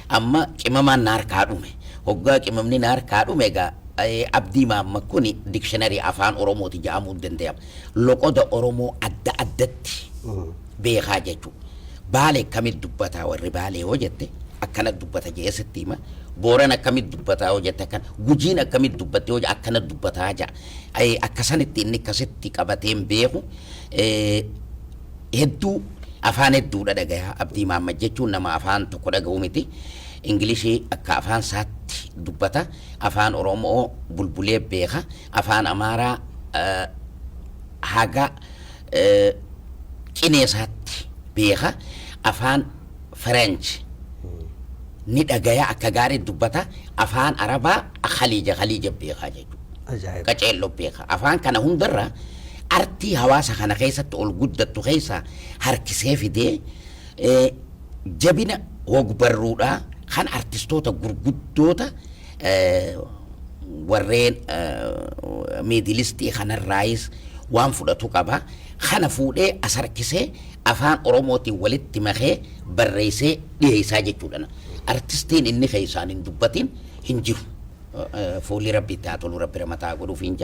amma cimamaan naar kaadhume hoggaa cimamni naar kaadhume gaa abdii maamma kuni dictionary afaan oromooti jedhamuu danda'ama loqoda oromoo adda addatti beekaa jechuudha baalee akkamitti dubbataa warri baalee hoo jette akkana dubbata jeesitti hima booran akkamitti dubbataa hoo jette akkana gujiin akkamitti dubbatte hoo akkana dubbataa jaa akkasanitti inni akkasitti qabateen beeku hedduu afaan hedduudha dhagayaa abdii maamma jechuun nama afaan tokko dhaga'u miti ingilishii akka afaan isaatti dubbata afaan oromoo bulbulee beeka afaan amaaraa haga qineesaatti beeka afaan french ni dhagaya akka gaarii dubbata afaan arabaa khaliija beeka jechuudha qaceelloo beeka afaan kana hundarra artii hawaasa kana keessatti ol guddattu keessa harkisee fidee jabina hogbarruudhaa kan artistoota gurguddoota warreen miidilistii kanarraayis waan fudhatu qaba kana fuudhee as harkisee afaan oromootiin walitti makee barreessee dhiyeessaa jechuudha artistiin inni keessaan hin dubbatin hin jiru fuulli rabbi taa tolu rabbi ramataa godhuuf hin